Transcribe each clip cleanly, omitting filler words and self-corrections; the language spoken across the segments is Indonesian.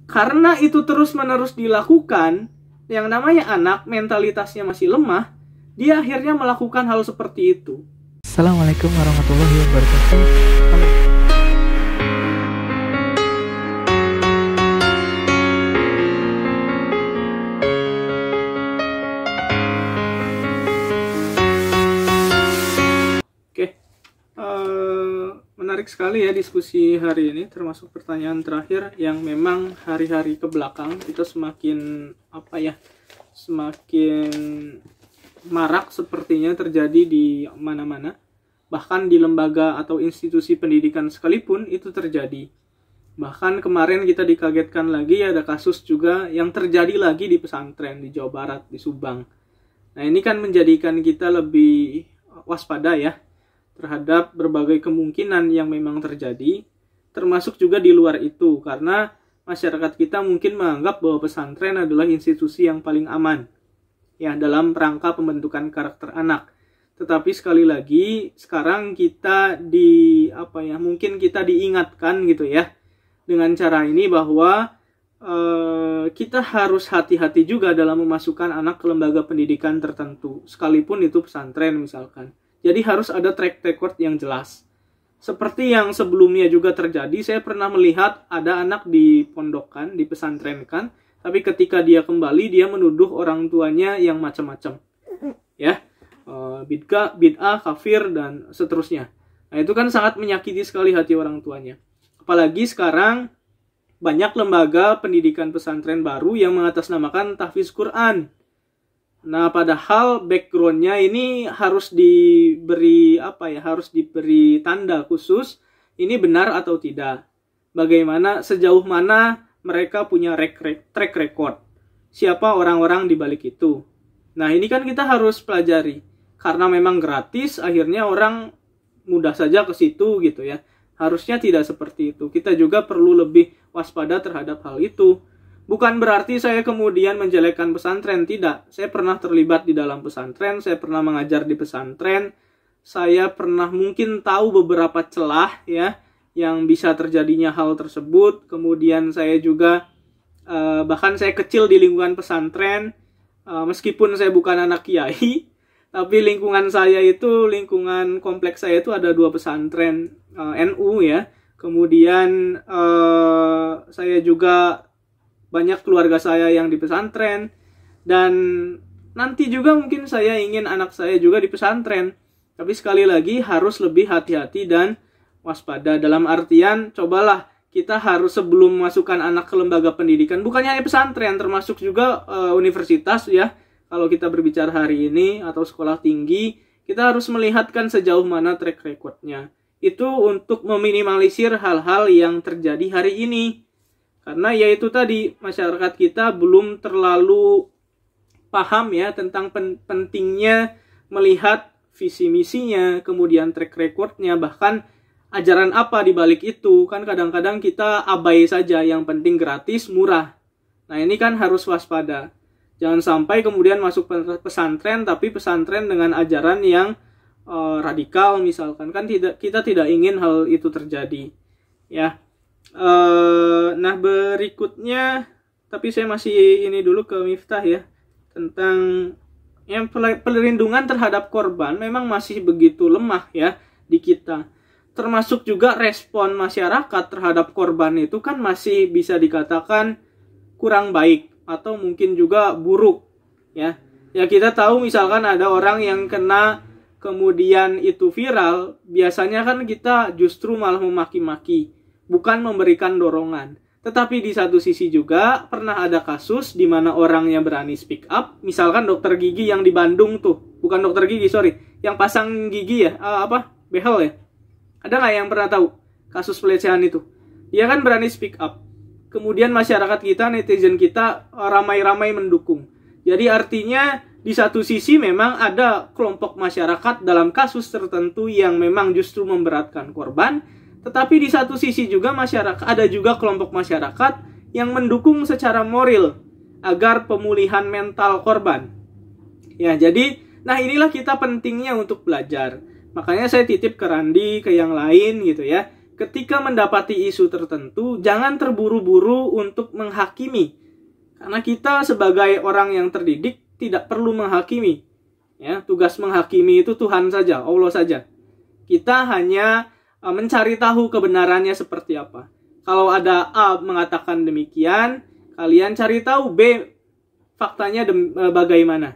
Karena itu terus-menerus dilakukan, yang namanya anak mentalitasnya masih lemah, dia akhirnya melakukan hal seperti itu. Assalamualaikum warahmatullahi wabarakatuh. Menarik sekali ya diskusi hari ini, termasuk pertanyaan terakhir yang memang hari-hari ke belakang kita semakin semakin marak sepertinya terjadi di mana-mana, bahkan di lembaga atau institusi pendidikan sekalipun itu terjadi. Bahkan kemarin kita dikagetkan lagi, ada kasus juga yang terjadi lagi di pesantren di Jawa Barat, di Subang. Nah, ini kan menjadikan kita lebih waspada ya terhadap berbagai kemungkinan yang memang terjadi, termasuk juga di luar itu, karena masyarakat kita mungkin menganggap bahwa pesantren adalah institusi yang paling aman ya dalam rangka pembentukan karakter anak. Tetapi sekali lagi sekarang kita mungkin kita diingatkan gitu ya dengan cara ini bahwa kita harus hati-hati juga dalam memasukkan anak ke lembaga pendidikan tertentu, sekalipun itu pesantren misalkan. Jadi harus ada track record yang jelas. Seperti yang sebelumnya juga terjadi, saya pernah melihat ada anak di pondokan, di pesantren kan, tapi ketika dia kembali, dia menuduh orang tuanya yang macam-macam. Ya, bid'ah, kafir, dan seterusnya. Nah, itu kan sangat menyakiti sekali hati orang tuanya. Apalagi sekarang, banyak lembaga pendidikan pesantren baru yang mengatasnamakan tahfiz Quran. Nah, padahal backgroundnya ini harus diberi harus diberi tanda khusus ini benar atau tidak. Bagaimana, sejauh mana mereka punya track record. Siapa orang-orang di balik itu. Nah, ini kan kita harus pelajari. Karena memang gratis, akhirnya orang mudah saja ke situ gitu ya. Harusnya tidak seperti itu. Kita juga perlu lebih waspada terhadap hal itu. Bukan berarti saya kemudian menjelekkan pesantren, tidak. Saya pernah terlibat di dalam pesantren, saya pernah mengajar di pesantren, saya pernah mungkin tahu beberapa celah ya yang bisa terjadinya hal tersebut. Kemudian saya juga bahkan saya kecil di lingkungan pesantren, meskipun saya bukan anak kiai, tapi lingkungan saya itu, lingkungan kompleks saya itu ada 2 pesantren NU ya. Kemudian saya juga banyak keluarga saya yang di pesantren, dan nanti juga mungkin saya ingin anak saya juga di pesantren. Tapi sekali lagi harus lebih hati-hati dan waspada. Dalam artian, cobalah kita harus sebelum memasukkan anak ke lembaga pendidikan, bukannya hanya pesantren, termasuk juga universitas ya. Kalau kita berbicara hari ini atau sekolah tinggi, kita harus melihatkan sejauh mana track recordnya. Itu untuk meminimalisir hal-hal yang terjadi hari ini. Karena yaitu tadi, masyarakat kita belum terlalu paham ya tentang pentingnya melihat visi misinya, kemudian track recordnya, bahkan ajaran apa di balik itu. Kan kadang-kadang kita abai saja, yang penting gratis, murah. Nah, ini kan harus waspada. Jangan sampai kemudian masuk pesantren, tapi pesantren dengan ajaran yang radikal misalkan. Kan kita tidak ingin hal itu terjadi ya. Nah, berikutnya, tapi saya masih ini dulu ke Miftah ya, tentang yang perlindungan terhadap korban memang masih begitu lemah ya di kita. Termasuk juga respon masyarakat terhadap korban itu kan masih bisa dikatakan kurang baik atau mungkin juga buruk ya. Ya, kita tahu misalkan ada orang yang kena kemudian itu viral, biasanya kan kita justru malah memaki-maki, bukan memberikan dorongan. Tetapi di satu sisi juga pernah ada kasus di mana orangnya berani speak up. Misalkan dokter gigi yang di Bandung tuh, bukan dokter gigi, yang pasang gigi ya, behel ya. Ada nggak yang pernah tahu kasus pelecehan itu? Dia kan berani speak up. Kemudian masyarakat kita, netizen kita ramai-ramai mendukung. Jadi artinya di satu sisi memang ada kelompok masyarakat dalam kasus tertentu yang memang justru memberatkan korban. Tetapi di satu sisi juga ada juga kelompok masyarakat yang mendukung secara moral agar pemulihan mental korban. Ya, jadi, nah inilah kita pentingnya untuk belajar. Makanya saya titip ke Randi, ke yang lain gitu ya. ketika mendapati isu tertentu, jangan terburu-buru untuk menghakimi. Karena kita sebagai orang yang terdidik tidak perlu menghakimi. Ya, tugas menghakimi itu Tuhan saja, Allah saja. Kita hanya mencari tahu kebenarannya seperti apa. Kalau ada A mengatakan demikian, kalian cari tahu B faktanya bagaimana.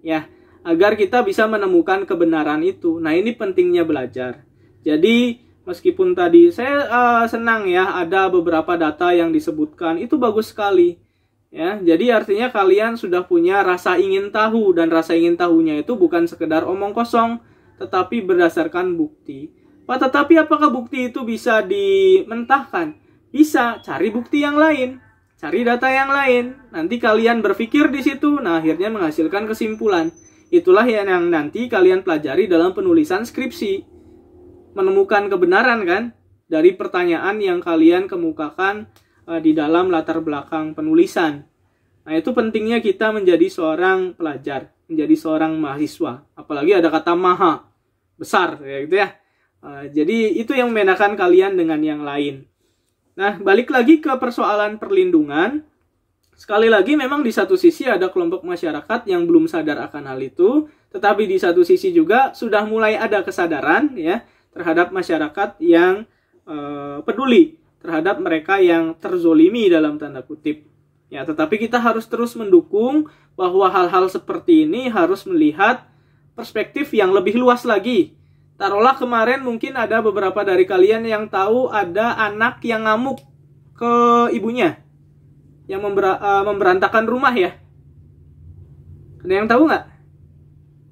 Ya, agar kita bisa menemukan kebenaran itu. Nah, ini pentingnya belajar. Jadi, meskipun tadi saya senang ya ada beberapa data yang disebutkan, itu bagus sekali. Ya, jadi artinya kalian sudah punya rasa ingin tahu, dan rasa ingin tahunya itu bukan sekedar omong kosong, tetapi berdasarkan bukti. Pak, tetapi apakah bukti itu bisa dimentahkan? Bisa, cari bukti yang lain, cari data yang lain. Nanti kalian berpikir di situ, nah akhirnya menghasilkan kesimpulan. Itulah yang nanti kalian pelajari dalam penulisan skripsi. Menemukan kebenaran kan dari pertanyaan yang kalian kemukakan di dalam latar belakang penulisan. Nah, itu pentingnya kita menjadi seorang pelajar, menjadi seorang mahasiswa. Apalagi ada kata maha, besar, ya gitu ya. Jadi itu yang membedakan kalian dengan yang lain. Nah, balik lagi ke persoalan perlindungan. Sekali lagi memang di satu sisi ada kelompok masyarakat yang belum sadar akan hal itu, tetapi di satu sisi juga sudah mulai ada kesadaran ya terhadap masyarakat yang peduli terhadap mereka yang terzolimi dalam tanda kutip. Ya, tetapi kita harus terus mendukung bahwa hal-hal seperti ini harus melihat perspektif yang lebih luas lagi. Taruhlah kemarin mungkin ada beberapa dari kalian yang tahu ada anak yang ngamuk ke ibunya, yang memberantakan rumah ya. Ada yang tahu nggak?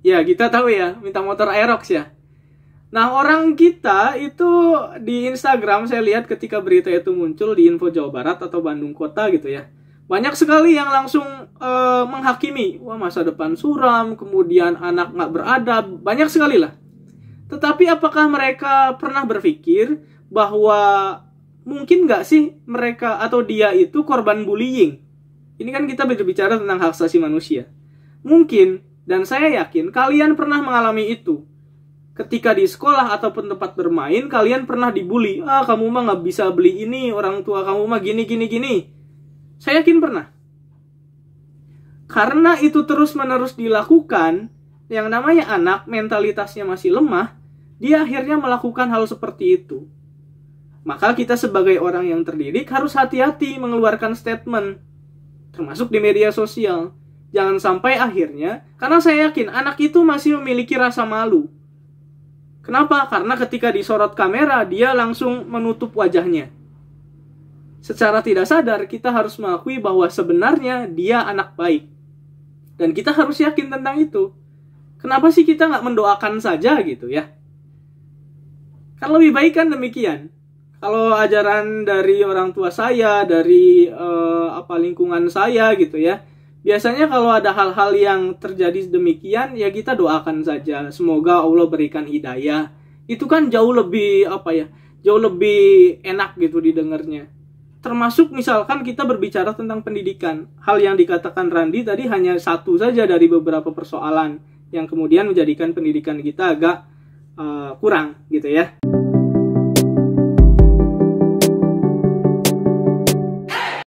Ya, kita tahu ya, minta motor Aerox ya. Nah, orang kita itu di Instagram saya lihat ketika berita itu muncul di Info Jawa Barat atau Bandung Kota gitu ya. Banyak sekali yang langsung menghakimi. Wah, masa depan suram, kemudian anak nggak beradab, banyak sekali lah. Tetapi apakah mereka pernah berpikir bahwa mungkin nggak sih mereka atau dia itu korban bullying? Ini kan kita berbicara tentang hak asasi manusia. Mungkin, dan saya yakin kalian pernah mengalami itu. Ketika di sekolah ataupun tempat bermain, kalian pernah dibully. Ah, kamu mah nggak bisa beli ini, orang tua kamu mah gini. Saya yakin pernah. Karena itu terus-menerus dilakukan, yang namanya anak mentalitasnya masih lemah, dia akhirnya melakukan hal seperti itu. Maka kita sebagai orang yang terdidik harus hati-hati mengeluarkan statement, termasuk di media sosial. Jangan sampai akhirnya, karena saya yakin anak itu masih memiliki rasa malu. Kenapa? Karena ketika disorot kamera, dia langsung menutup wajahnya. Secara tidak sadar, kita harus mengakui bahwa sebenarnya dia anak baik. Dan kita harus yakin tentang itu. Kenapa sih kita nggak mendoakan saja gitu ya? Kan lebih baik kan demikian. Kalau ajaran dari orang tua saya, dari lingkungan saya gitu ya, biasanya kalau ada hal-hal yang terjadi demikian, ya kita doakan saja. Semoga Allah berikan hidayah. Itu kan jauh lebih jauh lebih enak gitu didengarnya. Termasuk misalkan kita berbicara tentang pendidikan. Hal yang dikatakan Randi tadi hanya satu saja dari beberapa persoalan yang kemudian menjadikan pendidikan kita agak kurang gitu ya.